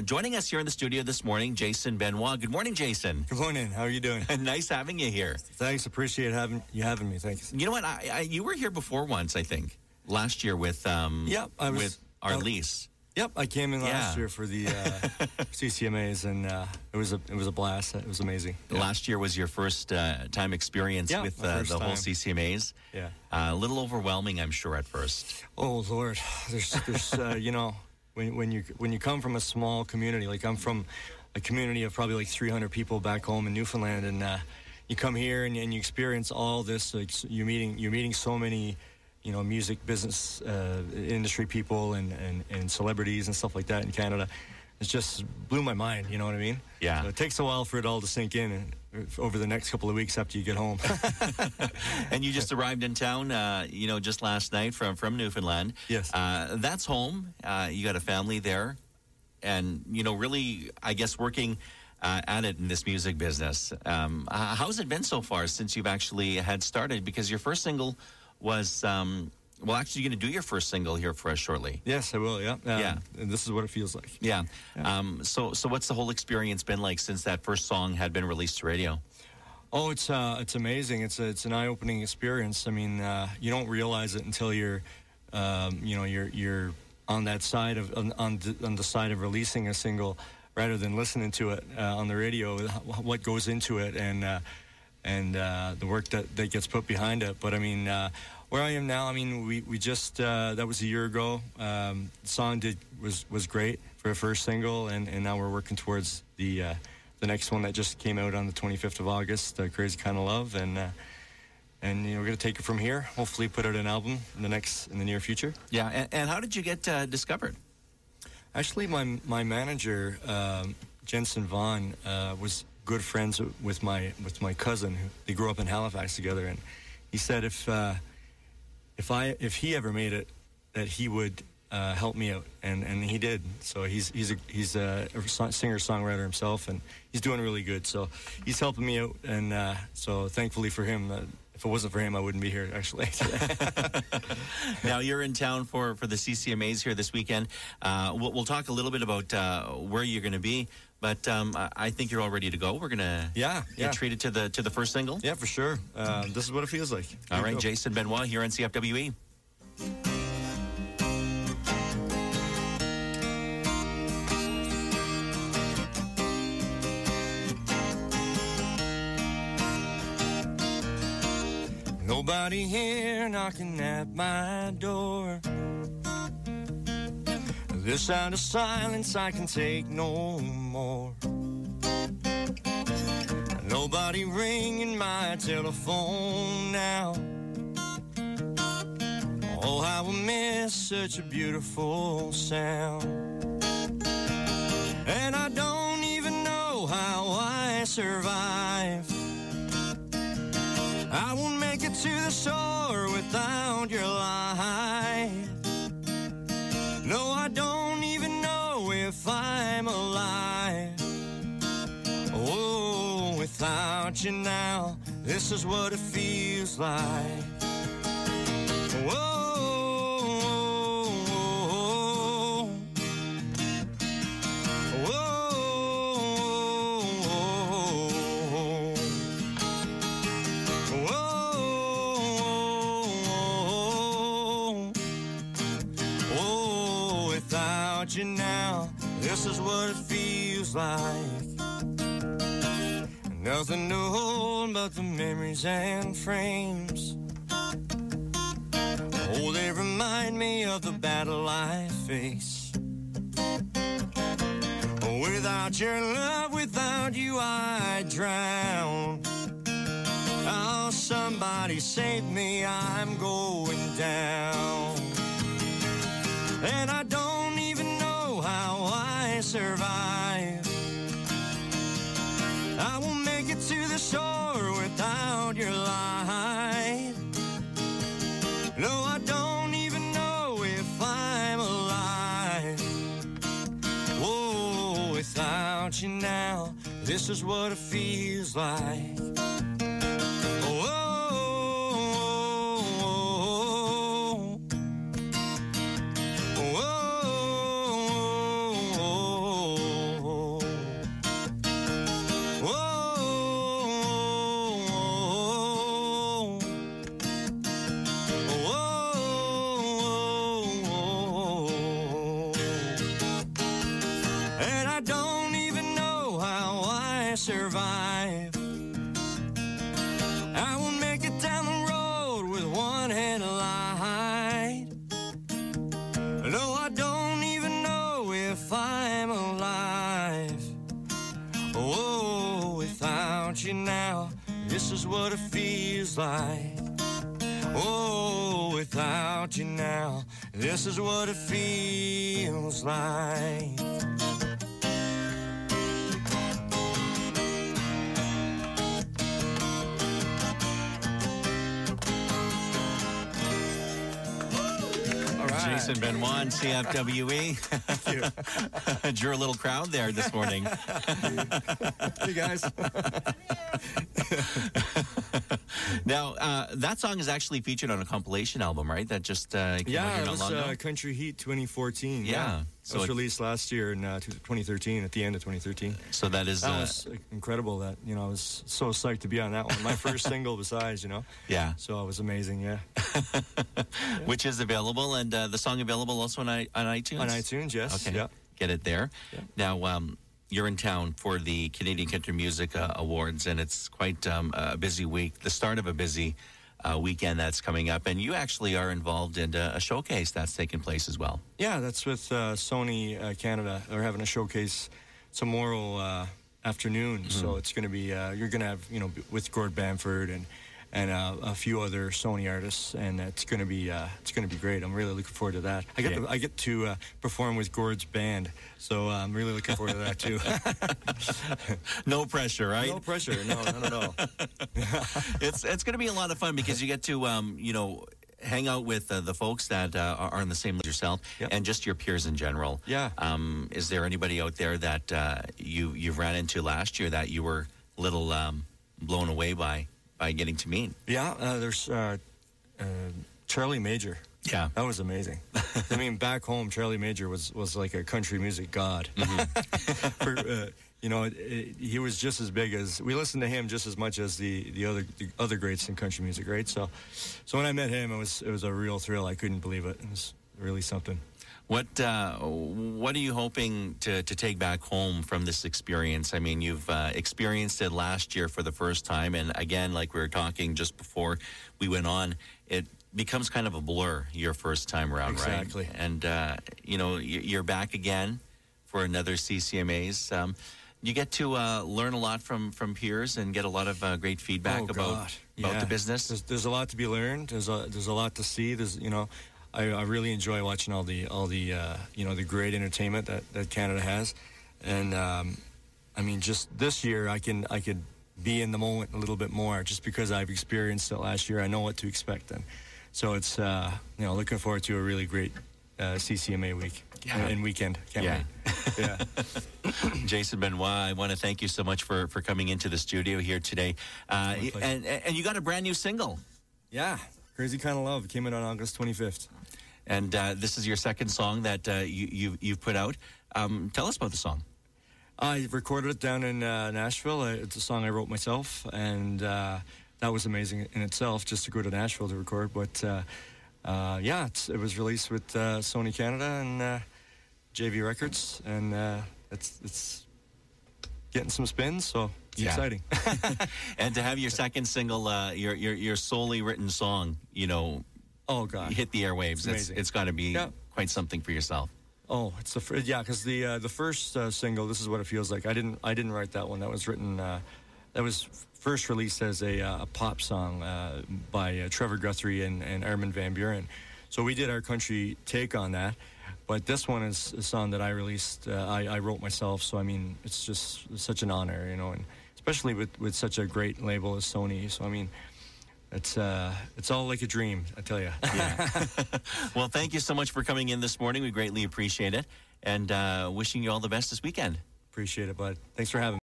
Joining us here in the studio this morning, Jason Benoit. Good morning, Jason. Good morning. How are you doing? Nice having you here. Thanks. Appreciate having me. Thanks. You know what? You were here before once, I think, last year with with our lease. Yep, I came in last year for the CCMAs, and it was a blast. It was amazing. Last year was your first time experience with the whole CCMAs. Yeah, a little overwhelming, I'm sure, at first. Oh Lord, there's you know, when you come from a small community, like I'm from a community of probably like 300 people back home in Newfoundland, and you come here and you experience all this. Like you're meeting so many, you know, music business industry people and celebrities and stuff like that in Canada. It just blew my mind, you know what I mean? Yeah. So it takes a while for it all to sink in over the next couple of weeks after you get home. And you just arrived in town, just last night from Newfoundland. Yes. That's home. You got a family there. And, really, I guess, working at it in this music business. How's it been so far since you've actually had started? Because your first single was, actually, you're going to do your first single here for us shortly. Yes, I will, yeah. Yeah. And this is what it feels like. Yeah. So what's the whole experience been like since that first song had been released to radio? Oh, it's amazing. It's an eye-opening experience. I mean, you don't realize it until you're on that side of on the side of releasing a single, rather than listening to it on the radio. What goes into it and the work that gets put behind it. But I mean, where I am now, I mean, we just that was a year ago. The song was great for a first single, and now we're working towards the next one that just came out on the 25th of August, Crazy Kind of Love, and we're gonna take it from here. Hopefully, put out an album in the near future. Yeah, and how did you get discovered? Actually, my manager, Jensen Vaughn, was good friends with my cousin. They grew up in Halifax together, and he said if he ever made it, that he would help me out, and he did. So he's a singer-songwriter himself, and he's doing really good. So he's helping me out, and so thankfully for him. If it wasn't for him, I wouldn't be here, actually. Now, you're in town for the CCMAs here this weekend. We'll talk a little bit about where you're going to be, but I think you're all ready to go. We're going to get treated to the first single. Yeah, for sure. This is what it feels like. All right, Jason Benoit here on CFWE. Nobody here knocking at my door. This sound of silence I can take no more. Nobody ringing my telephone now. Oh, how I miss such a beautiful sound. And I don't even know how I survive. I won't make it to the shore without your light. No, I don't even know if I'm alive. Oh, without you now, this is what it feels like. Whoa. You now, this is what it feels like. Nothing to hold but the memories and frames. Oh, they remind me of the battle I face. Oh, without your love, without you I drown. Oh, somebody save me, I'm going down. And I don't even know how I survive. I won't make it to the shore without your light. No, I don't even know if I'm alive. Whoa, without you now, this is what it feels like. and I don't even know how I survive. I will make it down the road with one headlight. No, I don't even know if I'm alive. Oh, without you now, this is what it feels like. Oh, without you now, this is what it feels like. Jason Benoit, CFWE. Drew a little crowd there this morning. Hey, guys. Now, that song is actually featured on a compilation album, right? That just came out here it not long ago? was Country Heat 2014. Yeah. So it was released last year in 2013, at the end of 2013. So that is... That was incredible. That, I was so psyched to be on that one. My first single besides, Yeah. So it was amazing, yeah. Which is available, and the song available also on iTunes? On iTunes, yes. Okay. Yeah. Get it there. Yeah. Now, you're in town for the Canadian Country Music Awards, and it's quite a busy week, the start of a busy weekend that's coming up. And you actually are involved in a showcase that's taking place as well. Yeah, that's with Sony Canada. They're having a showcase tomorrow afternoon. Mm-hmm. So it's going to be, you're going to have, with Gord Bamford and a few other Sony artists, and it's going to be great. I'm really looking forward to that. I get to perform with Gord's band, so I'm really looking forward to that too. No pressure, right? No pressure. No, not at all. It's going to be a lot of fun because you get to hang out with the folks that are in the same league as yourself, yep, and just your peers in general. Yeah. Is there anybody out there that you've ran into last year that you were a little blown away by getting to meet? Yeah, there's Charlie Major. Yeah. That was amazing. I mean, back home, Charlie Major was like a country music god. Mm-hmm. He was just as big as, we listened to him just as much as the other greats in country music, right? So when I met him, it was a real thrill. I couldn't believe it. It was really something. What are you hoping to take back home from this experience? I mean, you've experienced it last year for the first time, and again, like we were talking just before we went on, it becomes kind of a blur your first time around, exactly, right? And you're back again for another CCMAs. You get to learn a lot from peers and get a lot of great feedback about the business. There's a lot to be learned. There's a lot to see. I really enjoy watching all the the great entertainment that Canada has, and I mean, just this year I could be in the moment a little bit more just because I've experienced it last year. I know what to expect, and so it's looking forward to a really great CCMA week and weekend. Can't wait. Yeah. Jason Benoit, I want to thank you so much for coming into the studio here today, and you got a brand new single. Yeah. Crazy Kind of Love came in on August 25th. And this is your second song that you've put out. Tell us about the song. I recorded it down in Nashville. It's a song I wrote myself, and that was amazing in itself, just to go to Nashville to record. But it was released with Sony Canada and JV Records, and it's getting some spins, so it's exciting. And to have your second single, your solely written song, oh God, hit the airwaves. It's got to be quite something for yourself. Oh, it's because the first single, This Is What It Feels Like, I didn't write that one. That was written. That was first released as a pop song by Trevor Guthrie and Armin van Buren. So we did our country take on that. But this one is a song that I released, I wrote myself, so I mean, it's just such an honor, and especially with such a great label as Sony. So I mean, it's all like a dream, I tell you. Yeah. Well, thank you so much for coming in this morning. We greatly appreciate it, and wishing you all the best this weekend. Appreciate it, bud. Thanks for having me.